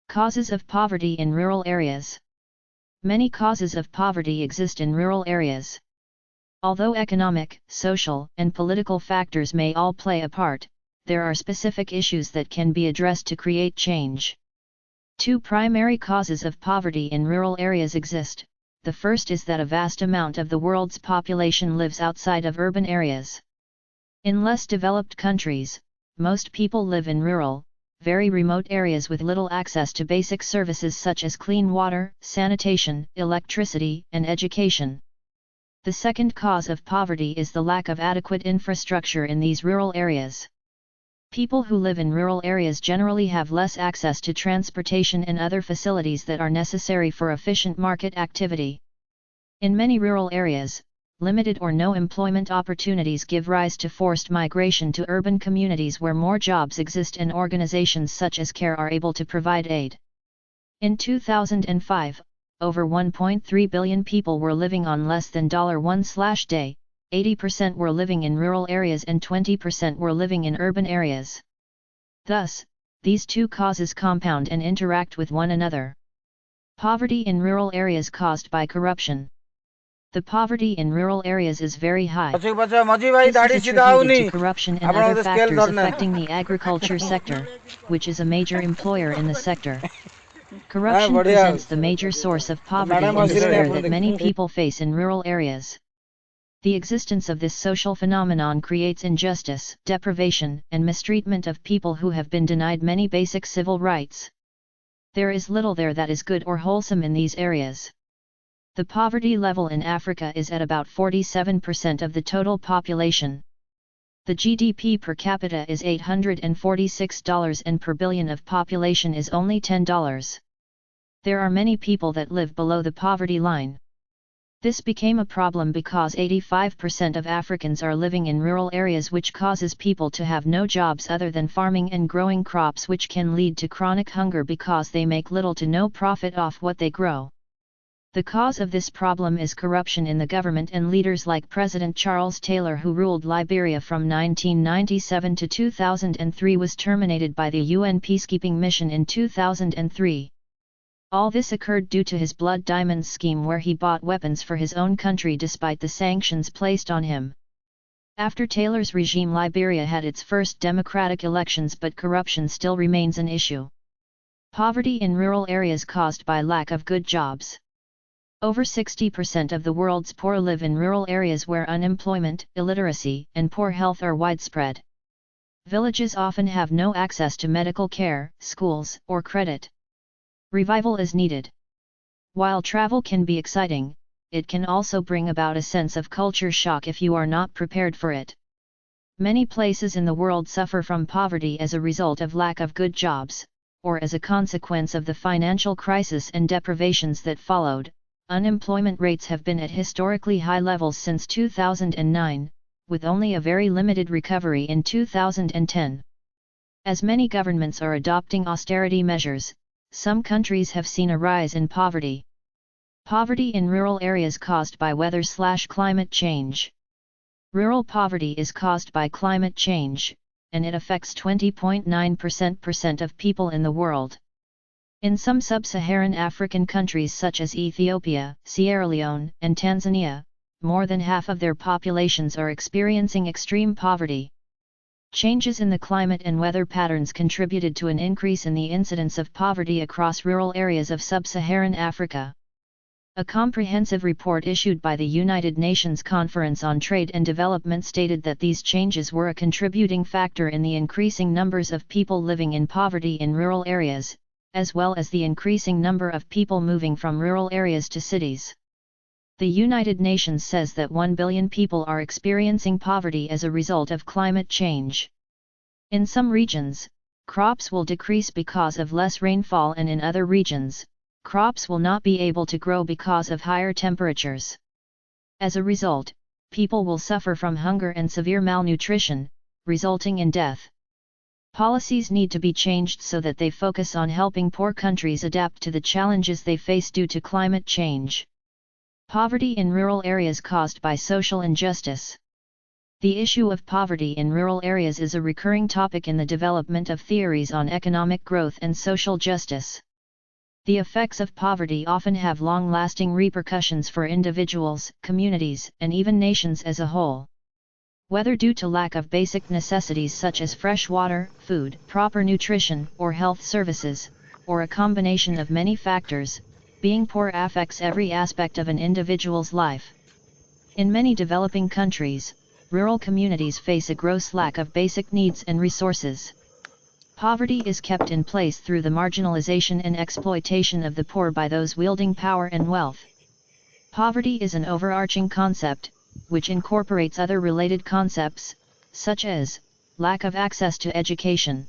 Causes of poverty in rural areas. Many causes of poverty exist in rural areas. Although economic, social, and political factors may all play a part, there are specific issues that can be addressed to create change. Two primary causes of poverty in rural areas exist. The first is that a vast amount of the world's population lives outside of urban areas. In less developed countries, most people live in rural, very remote areas with little access to basic services such as clean water, sanitation, electricity, and education. The second cause of poverty is the lack of adequate infrastructure in these rural areas. People who live in rural areas generally have less access to transportation and other facilities that are necessary for efficient market activity. In many rural areas, limited or no employment opportunities give rise to forced migration to urban communities where more jobs exist and organizations such as CARE are able to provide aid. In 2005, over 1.3 billion people were living on less than $1/day. 80% were living in rural areas and 20% were living in urban areas. Thus, these two causes compound and interact with one another. Poverty in rural areas caused by corruption. The poverty in rural areas is very high. This is attributed to corruption and other factors affecting the agriculture sector, which is a major employer in the sector. Corruption presents the major source of poverty and despair that many people face in rural areas. The existence of this social phenomenon creates injustice, deprivation, and mistreatment of people who have been denied many basic civil rights. There is little there that is good or wholesome in these areas. The poverty level in Africa is at about 47% of the total population. The GDP per capita is $846 and per billion of population is only $10. There are many people that live below the poverty line. This became a problem because 85% of Africans are living in rural areas, which causes people to have no jobs other than farming and growing crops, which can lead to chronic hunger because they make little to no profit off what they grow. The cause of this problem is corruption in the government, and leaders like President Charles Taylor, who ruled Liberia from 1997 to 2003, was terminated by the UN peacekeeping mission in 2003. All this occurred due to his Blood Diamonds scheme, where he bought weapons for his own country despite the sanctions placed on him. After Taylor's regime, Liberia had its first democratic elections, but corruption still remains an issue. Poverty in rural areas caused by lack of good jobs. Over 60% of the world's poor live in rural areas where unemployment, illiteracy, and poor health are widespread. Villages often have no access to medical care, schools, or credit. Revival is needed. While travel can be exciting, it can also bring about a sense of culture shock if you are not prepared for it. Many places in the world suffer from poverty as a result of lack of good jobs, or as a consequence of the financial crisis and deprivations that followed. Unemployment rates have been at historically high levels since 2009, with only a very limited recovery in 2010. As many governments are adopting austerity measures, some countries have seen a rise in poverty. Poverty in rural areas caused by weather/climate change. Rural poverty is caused by climate change, and it affects 20.9% of people in the world. In some sub-Saharan African countries such as Ethiopia, Sierra Leone, and Tanzania, more than half of their populations are experiencing extreme poverty. Changes in the climate and weather patterns contributed to an increase in the incidence of poverty across rural areas of sub-Saharan Africa. A comprehensive report issued by the United Nations Conference on Trade and Development stated that these changes were a contributing factor in the increasing numbers of people living in poverty in rural areas, as well as the increasing number of people moving from rural areas to cities. The United Nations says that 1 billion people are experiencing poverty as a result of climate change. In some regions, crops will decrease because of less rainfall, and in other regions, crops will not be able to grow because of higher temperatures. As a result, people will suffer from hunger and severe malnutrition, resulting in death. Policies need to be changed so that they focus on helping poor countries adapt to the challenges they face due to climate change. Poverty in rural areas caused by social injustice. The issue of poverty in rural areas is a recurring topic in the development of theories on economic growth and social justice. The effects of poverty often have long-lasting repercussions for individuals, communities, and even nations as a whole. Whether due to lack of basic necessities such as fresh water, food, proper nutrition, or health services, or a combination of many factors, being poor affects every aspect of an individual's life. In many developing countries, rural communities face a gross lack of basic needs and resources. Poverty is kept in place through the marginalization and exploitation of the poor by those wielding power and wealth. Poverty is an overarching concept, which incorporates other related concepts, such as lack of access to education.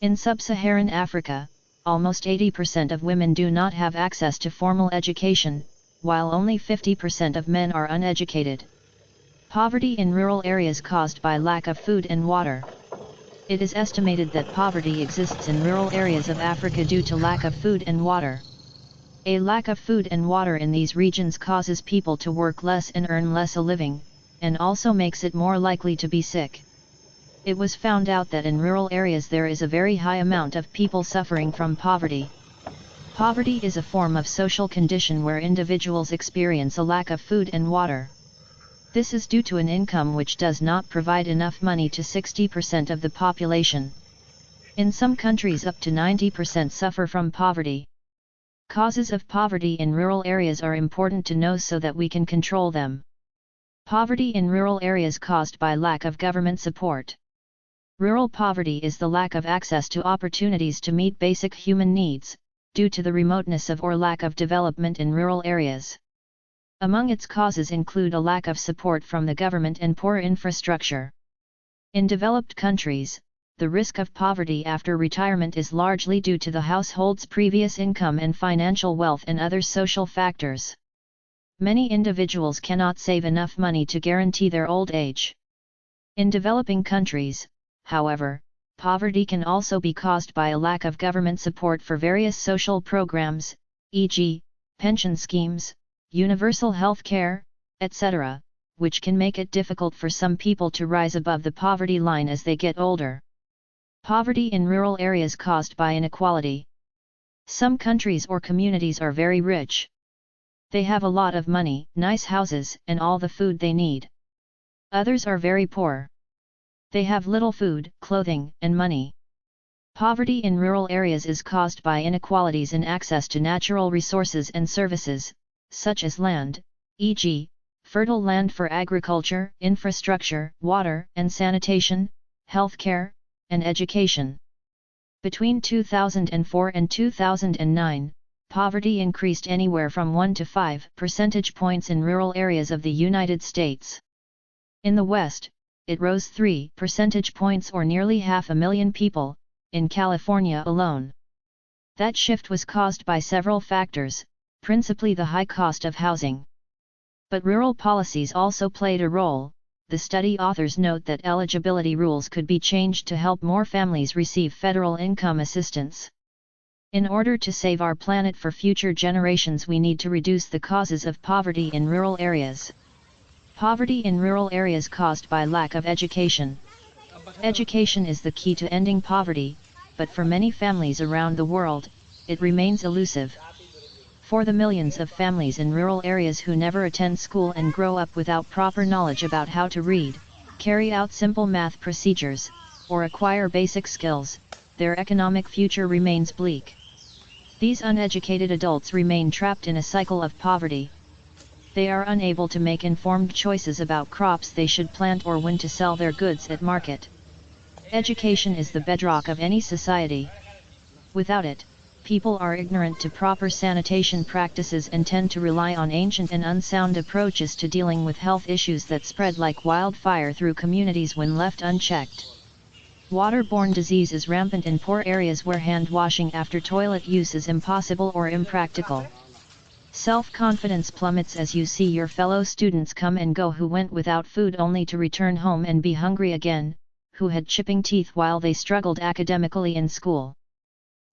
In sub-Saharan Africa, almost 80% of women do not have access to formal education, while only 50% of men are uneducated. Poverty in rural areas caused by lack of food and water. It is estimated that poverty exists in rural areas of Africa due to lack of food and water. A lack of food and water in these regions causes people to work less and earn less a living, and also makes it more likely to be sick. It was found out that in rural areas there is a very high amount of people suffering from poverty. Poverty is a form of social condition where individuals experience a lack of food and water. This is due to an income which does not provide enough money to 60% of the population. In some countries up to 90% suffer from poverty. Causes of poverty in rural areas are important to know so that we can control them. Poverty in rural areas caused by lack of government support. Rural poverty is the lack of access to opportunities to meet basic human needs, due to the remoteness of or lack of development in rural areas. Among its causes include a lack of support from the government and poor infrastructure. In developed countries, the risk of poverty after retirement is largely due to the household's previous income and financial wealth and other social factors. Many individuals cannot save enough money to guarantee their old age. In developing countries, however, poverty can also be caused by a lack of government support for various social programs, e.g., pension schemes, universal health care, etc., which can make it difficult for some people to rise above the poverty line as they get older. Poverty in rural areas caused by inequality. Some countries or communities are very rich. They have a lot of money, nice houses, and all the food they need. Others are very poor. They have little food, clothing, and money. Poverty in rural areas is caused by inequalities in access to natural resources and services, such as land, e.g., fertile land for agriculture, infrastructure, water and sanitation, healthcare, and education. Between 2004 and 2009, poverty increased anywhere from 1 to 5 percentage points in rural areas of the United States. In the West, it rose 3 percentage points or nearly 500,000 people, in California alone. That shift was caused by several factors, principally the high cost of housing. But rural policies also played a role. The study authors note that eligibility rules could be changed to help more families receive federal income assistance. In order to save our planet for future generations, we need to reduce the causes of poverty in rural areas. Poverty in rural areas caused by lack of education. Education is the key to ending poverty, but for many families around the world, it remains elusive. For the millions of families in rural areas who never attend school and grow up without proper knowledge about how to read, carry out simple math procedures, or acquire basic skills, their economic future remains bleak. These uneducated adults remain trapped in a cycle of poverty. They are unable to make informed choices about crops they should plant or when to sell their goods at market. Education is the bedrock of any society. Without it, people are ignorant to proper sanitation practices and tend to rely on ancient and unsound approaches to dealing with health issues that spread like wildfire through communities when left unchecked. Waterborne disease is rampant in poor areas where hand washing after toilet use is impossible or impractical. Self-confidence plummets as you see your fellow students come and go who went without food only to return home and be hungry again, who had chipping teeth while they struggled academically in school.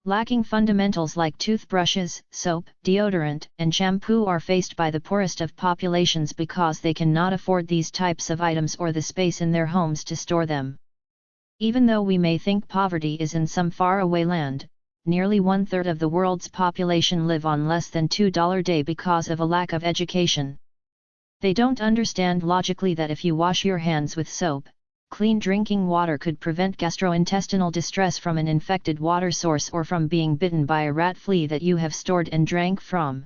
Lacking fundamentals like toothbrushes, soap, deodorant, and shampoo are faced by the poorest of populations because they cannot afford these types of items or the space in their homes to store them. Even though we may think poverty is in some faraway land, nearly one-third of the world's population live on less than $2 a day because of a lack of education. They don't understand logically that if you wash your hands with soap, clean drinking water could prevent gastrointestinal distress from an infected water source or from being bitten by a rat flea that you have stored and drank from.